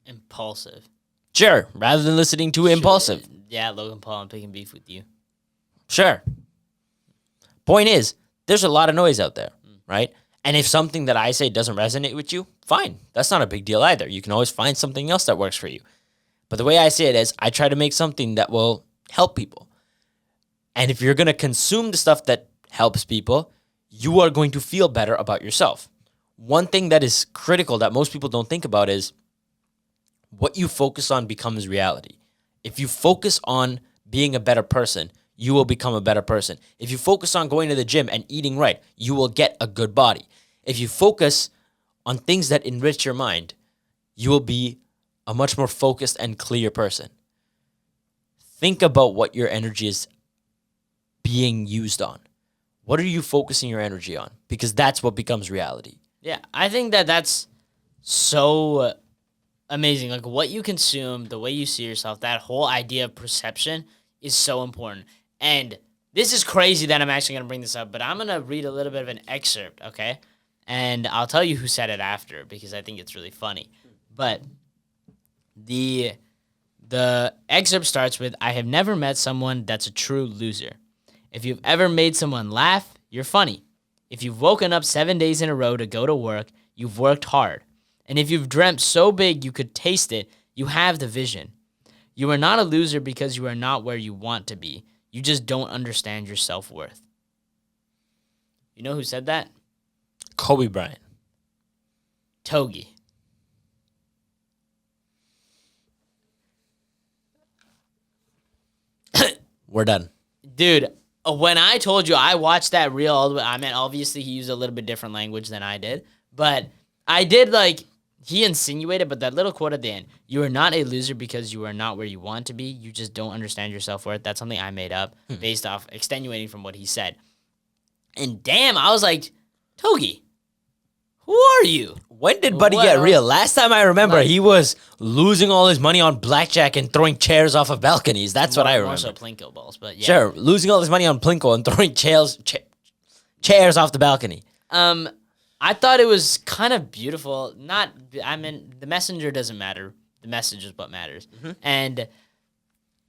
Impulsive. Sure, rather than listening to Impulsive. Yeah, Logan Paul, I'm picking beef with you. Sure. Point is, there's a lot of noise out there, right? And if something that I say doesn't resonate with you, fine. That's not a big deal either. You can always find something else that works for you. But the way I see it is, I try to make something that will help people. And if you're going to consume the stuff that helps people, you are going to feel better about yourself. One thing that is critical that most people don't think about is what you focus on becomes reality. If you focus on being a better person, you will become a better person. If you focus on going to the gym and eating right, you will get a good body. If you focus on things that enrich your mind, you will be a much more focused and clear person. Think about what your energy is being used on. What are you focusing your energy on? Because that's what becomes reality. Yeah, I think that's so amazing. Like what you consume, the way you see yourself, that whole idea of perception is so important. And this is crazy that I'm actually going to bring this up, but I'm going to read a little bit of an excerpt, okay? And I'll tell you who said it after because I think it's really funny. But the excerpt starts with, I have never met someone that's a true loser. If you've ever made someone laugh, you're funny. If you've woken up 7 days in a row to go to work, you've worked hard. And if you've dreamt so big you could taste it, you have the vision. You are not a loser because you are not where you want to be. You just don't understand your self-worth. You know who said that? Kobe Bryant. Togi. We're done. Dude, when I told you I watched that reel all the way, I mean, obviously he used a little bit different language than I did, but I did he insinuated, but that little quote at the end, you are not a loser because you are not where you want to be. You just don't understand your self-worth. That's something I made up based off extenuating from what he said. And damn, I was like, Togi, who are you? When did Buddy get real? Last time I remember, he was losing all his money on blackjack and throwing chairs off of balconies. That's what I remember. More so Plinko balls, but yeah. Sure, losing all his money on Plinko and throwing chairs off the balcony. I thought it was kind of beautiful. The messenger doesn't matter. The message is what matters. Mm-hmm. And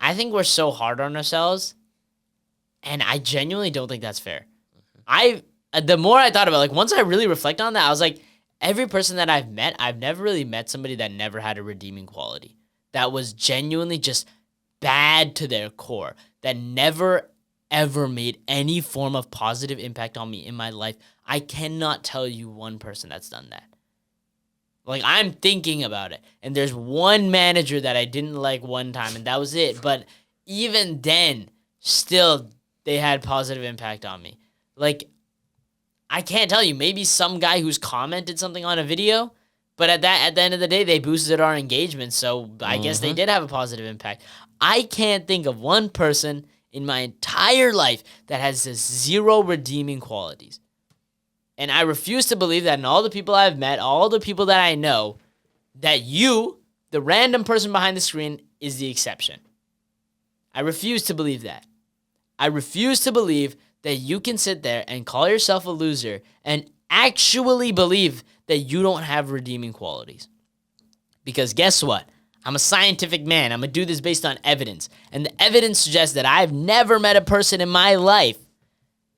I think we're so hard on ourselves, and I genuinely don't think that's fair. Mm-hmm. The more I thought about it, once I really reflect on that, I was like, every person that I've met, I've never really met somebody that never had a redeeming quality. That was genuinely just bad to their core, that never ever made any form of positive impact on me in my life, I cannot tell you one person that's done that. Like, I'm thinking about it, and there's one manager that I didn't like one time, and that was it. But even then, still, they had positive impact on me. Like, I can't tell you. Maybe some guy who's commented something on a video, but at the end of the day, they boosted our engagement, so I guess they did have a positive impact. I can't think of one person in my entire life that has this zero redeeming qualities. And I refuse to believe that in all the people I've met, all the people that I know, that you, the random person behind the screen, is the exception. I refuse to believe that. I refuse to believe that you can sit there and call yourself a loser and actually believe that you don't have redeeming qualities. Because guess what? I'm a scientific man. I'm going to do this based on evidence. And the evidence suggests that I've never met a person in my life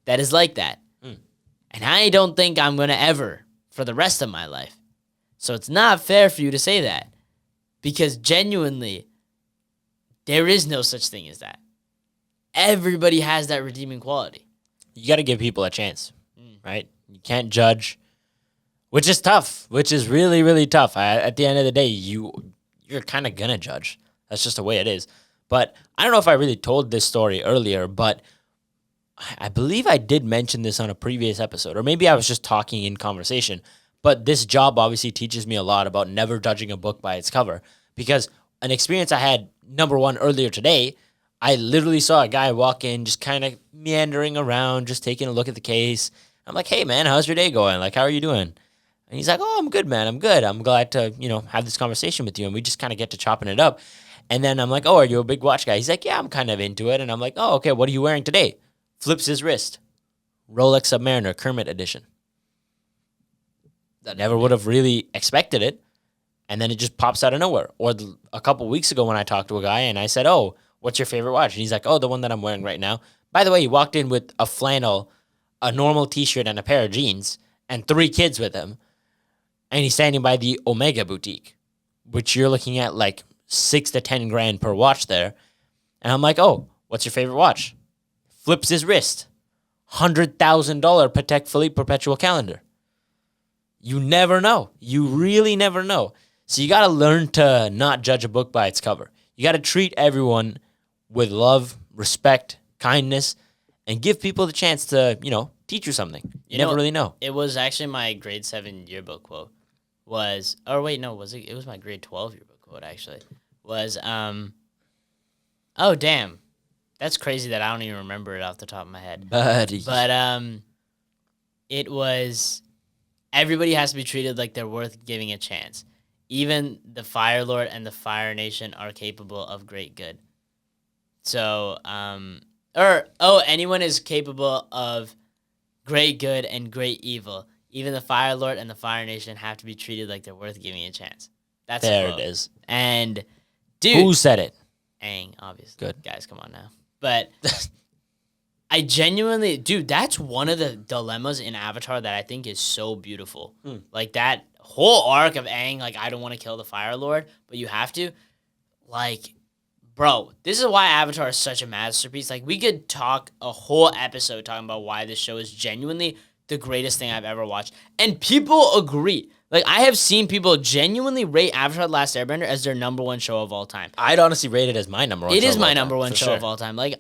that is like that. And I don't think I'm going to ever for the rest of my life. So it's not fair for you to say that. Because genuinely, there is no such thing as that. Everybody has that redeeming quality. You got to give people a chance, right? You can't judge, which is tough, which is really, really tough. At the end of the day, you're kind of going to judge. That's just the way it is. But I don't know if I really told this story earlier, but I believe I did mention this on a previous episode, or maybe I was just talking in conversation. But this job obviously teaches me a lot about never judging a book by its cover. Because an experience I had, number one, earlier today, I literally saw a guy walk in, just kind of meandering around, just taking a look at the case. I'm like, hey, man, how's your day going? Like, how are you doing? And he's like, oh, I'm good, man. I'm good. I'm glad to, have this conversation with you. And we just kind of get to chopping it up. And then I'm like, oh, are you a big watch guy? He's like, yeah, I'm kind of into it. And I'm like, oh, okay, what are you wearing today? Flips his wrist. Rolex Submariner, Kermit edition. That never would have really expected it. And then it just pops out of nowhere. Or a couple weeks ago when I talked to a guy and I said, oh, what's your favorite watch? And he's like, oh, the one that I'm wearing right now. By the way, he walked in with a flannel, a normal t-shirt, and a pair of jeans, and 3 kids with him. And he's standing by the Omega boutique, which you're looking at like 6 to 10 grand per watch there. And I'm like, oh, what's your favorite watch? Flips his wrist. $100,000 Patek Philippe perpetual calendar. You never know. You really never know. So you got to learn to not judge a book by its cover. You got to treat everyone with love, respect, kindness, and give people the chance to, teach you something. You never really know. It was actually my grade 7 yearbook quote. It was my grade 12 yearbook quote, actually. Oh, damn. That's crazy that I don't even remember it off the top of my head. Buddy. But it was, everybody has to be treated like they're worth giving a chance. Even the Fire Lord and the Fire Nation are capable of great good. So, anyone is capable of great good and great evil. Even the Fire Lord and the Fire Nation have to be treated like they're worth giving a chance. That's there it is. And, dude. Who said it? Aang, obviously. Good. Guys, come on now. But I genuinely, dude, that's one of the dilemmas in Avatar that I think is so beautiful. Like that whole arc of Aang, like, I don't want to kill the Fire Lord, but you have to. Like, bro, this is why Avatar is such a masterpiece. Like, we could talk a whole episode talking about why this show is genuinely the greatest thing I've ever watched. And people agree. Like, I have seen people genuinely rate Avatar: The Last Airbender as their number 1 show of all time. I'd honestly rate it as my number 1 show. It is my number 1 show of all time. Like,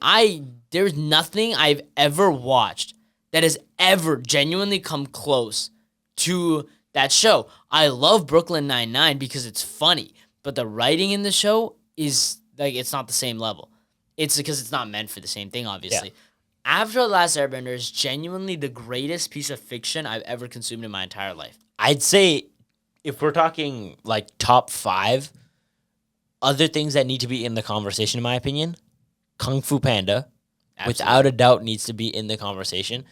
there's nothing I've ever watched that has ever genuinely come close to that show. I love Brooklyn Nine-Nine because it's funny, but the writing in the show is, like, it's not the same level. It's because it's not meant for the same thing, obviously. Yeah. Avatar: The Last Airbender is genuinely the greatest piece of fiction I've ever consumed in my entire life. I'd say if we're talking like top 5 other things that need to be in the conversation, in my opinion, Kung Fu Panda, without a doubt, needs to be in the conversation.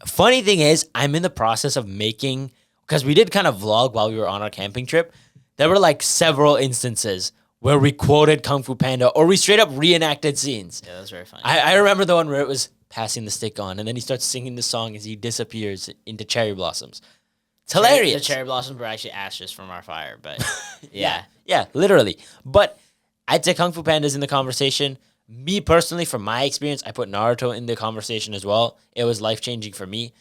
Funny thing is, I'm in the process of making, because we did kind of vlog while we were on our camping trip. There were like several instances where we quoted Kung Fu Panda or we straight up reenacted scenes. Yeah, that was very funny. I remember the one where it was passing the stick on and then he starts singing the song as he disappears into cherry blossoms. It's hilarious. The cherry blossoms were actually ashes from our fire, but yeah. Yeah, literally. But I'd say Kung Fu Panda's in the conversation. Me personally, from my experience, I put Naruto in the conversation as well. It was life-changing for me.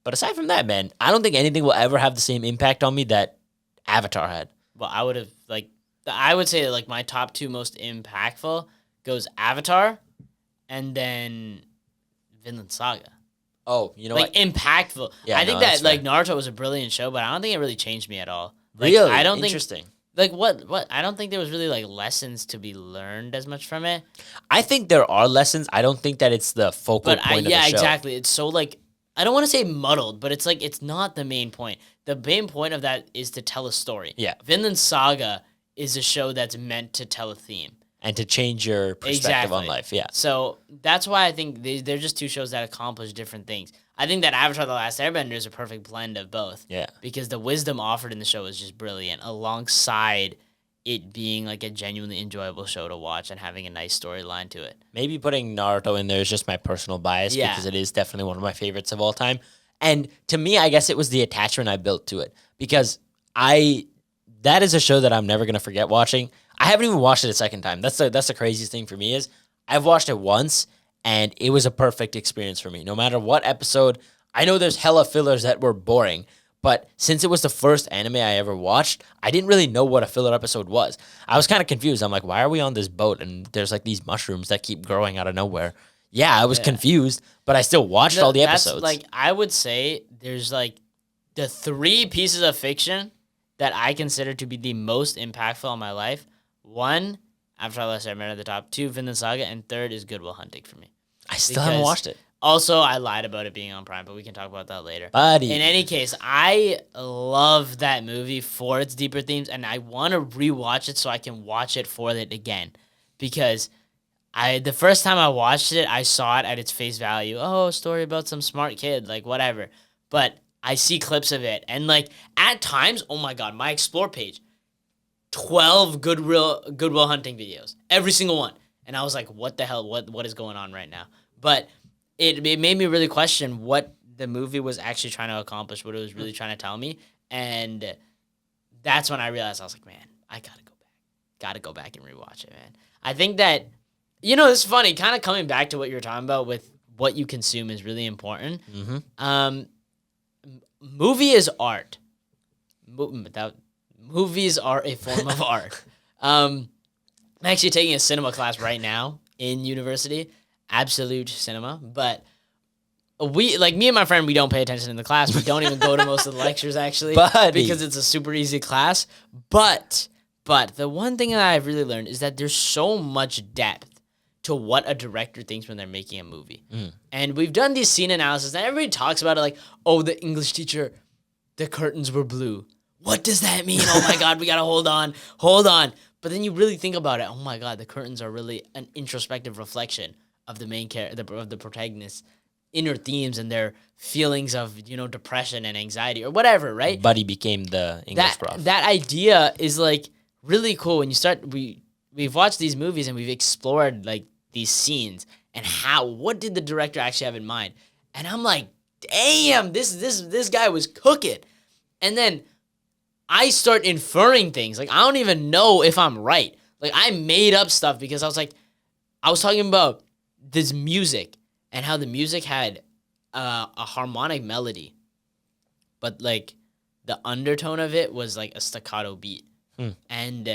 But aside from that, man, I don't think anything will ever have the same impact on me that Avatar had. Well, I would have I would say like my top two most impactful goes Avatar, and then Vinland Saga. Oh, you know like what? Impactful. Yeah, I think no, that that's like fair. Naruto was a brilliant show, but I don't think it really changed me at all. Like, Really? I don't think Interesting. like what I don't think there was really like lessons to be learned as much from it. I think there are lessons. I don't think that it's the focal But point of the show. exactly. It's so like I don't want to say muddled, but it's like it's not the main point. The main point of that is to tell a story. Yeah. Vinland Saga is a show that's meant to tell a theme. And to change your perspective on Exactly. life. Yeah. So that's why I think they're just two shows that accomplish different things. I think that Avatar: The Last Airbender is a perfect blend of both. Yeah. Because the wisdom offered in the show is just brilliant, alongside it being like a genuinely enjoyable show to watch and having a nice storyline to it. Maybe putting Naruto in there is just my personal bias Yeah. because it is definitely one of my favorites of all time. And to me, I guess it was the attachment I built to it because that is a show that I'm never going to forget watching. I haven't even watched it a second time. That's the craziest thing for me is I've watched it once and it was a perfect experience for me. No matter what episode, I know there's hella fillers that were boring, but since it was the first anime I ever watched, I didn't really know what a filler episode was. I was kind of confused. I'm like, why are we on this boat and there's like these mushrooms that keep growing out of nowhere? Yeah, I was confused, but I still watched all the episodes. Like I would say there's like the three pieces of fiction that I consider to be the most impactful in my life. One, Avatar: The Last Airbender at the top. Two, Vinland Saga, and third is Good Will Hunting for me. I still haven't because- watched it. Also, I lied about it being on Prime, but we can talk about that later. Buddy. In any case, I love that movie for its deeper themes, and I want to rewatch it so I can watch it for it again. Because the first time I watched it, I saw it at its face value. Oh, a story about some smart kid, like whatever. But I see clips of it, and like at times, oh my god, my Explore page, 12 Goodwill Hunting videos, every single one, and I was like, what the hell? What is going on right now? But it made me really question what the movie was actually trying to accomplish, what it was really trying to tell me. And that's when I realized, I was like, man, I gotta go back. Gotta go back and rewatch it, man. I think that, it's funny, kind of coming back to what you were talking about with what you consume is really important. Mm-hmm. Movie is art. Movies are a form of art. I'm actually taking a cinema class right now in university. Absolute cinema, but me and my friend, we don't pay attention in the class. We don't even go to most of the lectures actually, Buddy. because it's a super easy class. But the one thing that I've really learned is that there's so much depth to what a director thinks when they're making a movie. And we've done these scene analysis, and everybody talks about it like, oh, the English teacher, the curtains were blue. What does that mean? Oh my God, we gotta hold on. But then you really think about it. Oh my God, the curtains are really an introspective reflection of the main character, of the protagonist's inner themes and their feelings of, depression and anxiety or whatever, right? Buddy became the English prof. That idea is like really cool when you start. We've watched these movies and we've explored like these scenes and what did the director actually have in mind? And I'm like, damn, this guy was cooking. And then I start inferring things. Like I don't even know if I'm right. Like I made up stuff because I was talking about this music and how the music had a harmonic melody, but like the undertone of it was like a staccato beat. And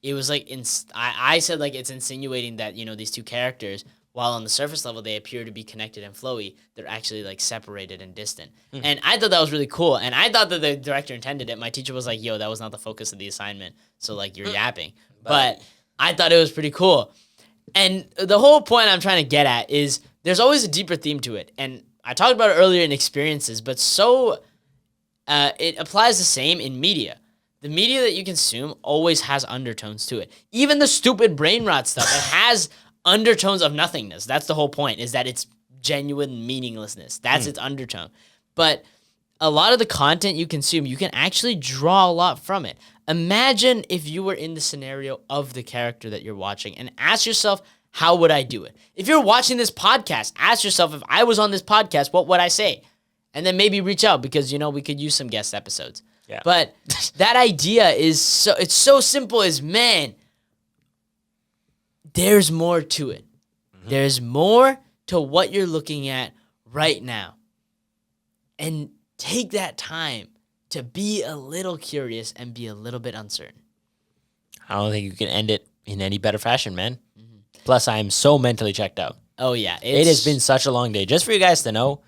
it was like, I said like it's insinuating that, these two characters, while on the surface level they appear to be connected and flowy, they're actually like separated and distant. And I thought that was really cool. And I thought that the director intended it. My teacher was like, yo, that was not the focus of the assignment. So like you're yapping. But I thought it was pretty cool. And the whole point I'm trying to get at is there's always a deeper theme to it. And I talked about it earlier in experiences, but it applies the same in media. The media that you consume always has undertones to it. Even the stupid brain rot stuff, it has undertones of nothingness. That's the whole point, is that it's genuine meaninglessness. That's its undertone. But a lot of the content you consume, you can actually draw a lot from it. Imagine if you were in the scenario of the character that you're watching and ask yourself, how would I do it? If you're watching this podcast, ask yourself, if I was on this podcast, what would I say? And then maybe reach out because, we could use some guest episodes. Yeah. But that idea is it's so simple as, man, there's more to it. There's more to what you're looking at right now. And take that time to be a little curious and be a little bit uncertain. I don't think you can end it in any better fashion, man. Plus, I am so mentally checked out. Oh, yeah. It has been such a long day. Just for you guys to know,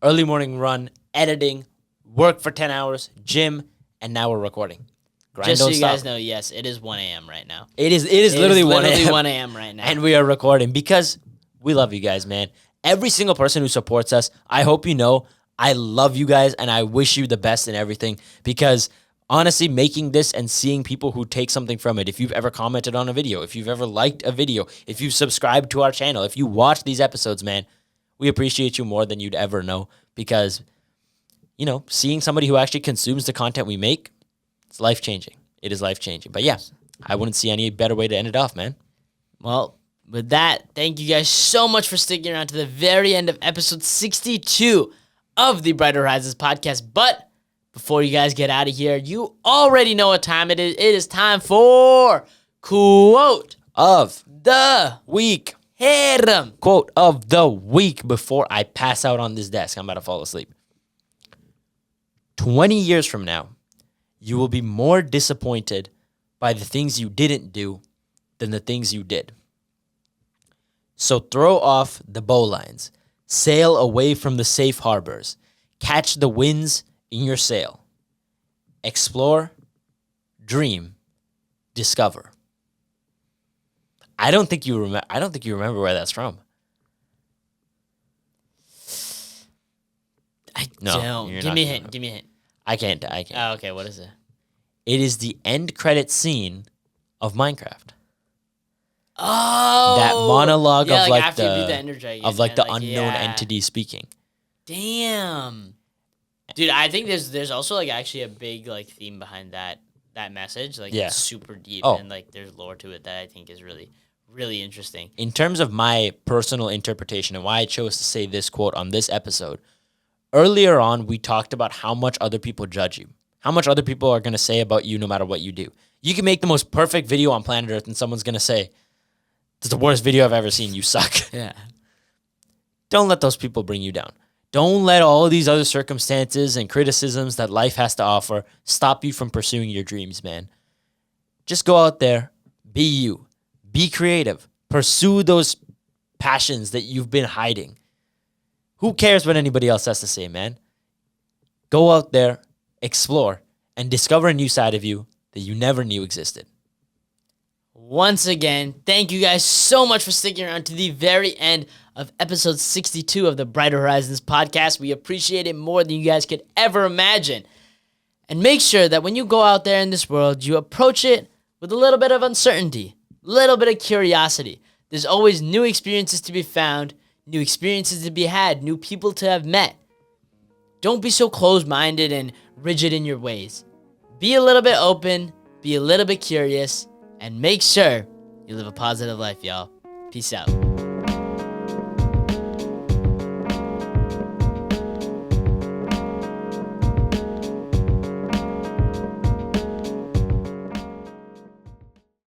early morning run, editing, work for 10 hours, gym, and now we're recording. Grind Just so don't you stop. guys know, yes, it is 1 a.m. right now. It is literally 1 a.m. 1 a.m. right now. And we are recording because we love you guys, man. Every single person who supports us, I hope you know, I love you guys and I wish you the best in everything because honestly, making this and seeing people who take something from it, if you've ever commented on a video, if you've ever liked a video, if you've subscribed to our channel, if you watch these episodes, man, we appreciate you more than you'd ever know because, you know, seeing somebody who actually consumes the content we make, it's life-changing. It is life-changing. But yeah, I wouldn't see any better way to end it off, man. Well, with that, thank you guys so much for sticking around to the very end of episode 62 of the Brighter Horizons podcast. But before you guys get out of here, you already know what time it is. It is time for Quote Of the Week. Hit 'em. Quote of the week before I pass out on this desk. I'm about to fall asleep. 20 years from now, you will be more disappointed by the things you didn't do than the things you did. So throw off the bowlines, sail away from the safe harbors, catch the winds in your sail, explore, dream, discover. I don't think you remember where that's from. I No, don't. you're Give not me a gonna hint. know. Give me a hint. I can't. Oh, okay, what is it? It is the end credit scene of Minecraft. Oh, That monologue yeah, of like after you beat the the Ender Dragon of like and, the unknown yeah. entity speaking. Damn, dude, I think there's also like actually a big like theme behind that message. Like Yeah. it's super deep Oh. and like there's lore to it that I think is really really interesting. In terms of my personal interpretation and why I chose to say this quote on this episode, earlier on we talked about how much other people judge you, how much other people are going to say about you no matter what you do. You can make the most perfect video on planet Earth and someone's going to say, "It's the worst video I've ever seen. You suck." Yeah. Don't let those people bring you down. Don't let all these other circumstances and criticisms that life has to offer stop you from pursuing your dreams, man. Just go out there, be you, be creative, pursue those passions that you've been hiding. Who cares what anybody else has to say, man? Go out there, explore, and discover a new side of you that you never knew existed. Once again, thank you guys so much for sticking around to the very end of episode 62 of the Brighter Horizons podcast. We appreciate it more than you guys could ever imagine. And make sure that when you go out there in this world, you approach it with a little bit of uncertainty, a little bit of curiosity. There's always new experiences to be found, new experiences to be had, new people to have met. Don't be so closed-minded and rigid in your ways. Be a little bit open, be a little bit curious, and make sure you live a positive life, y'all. Peace out.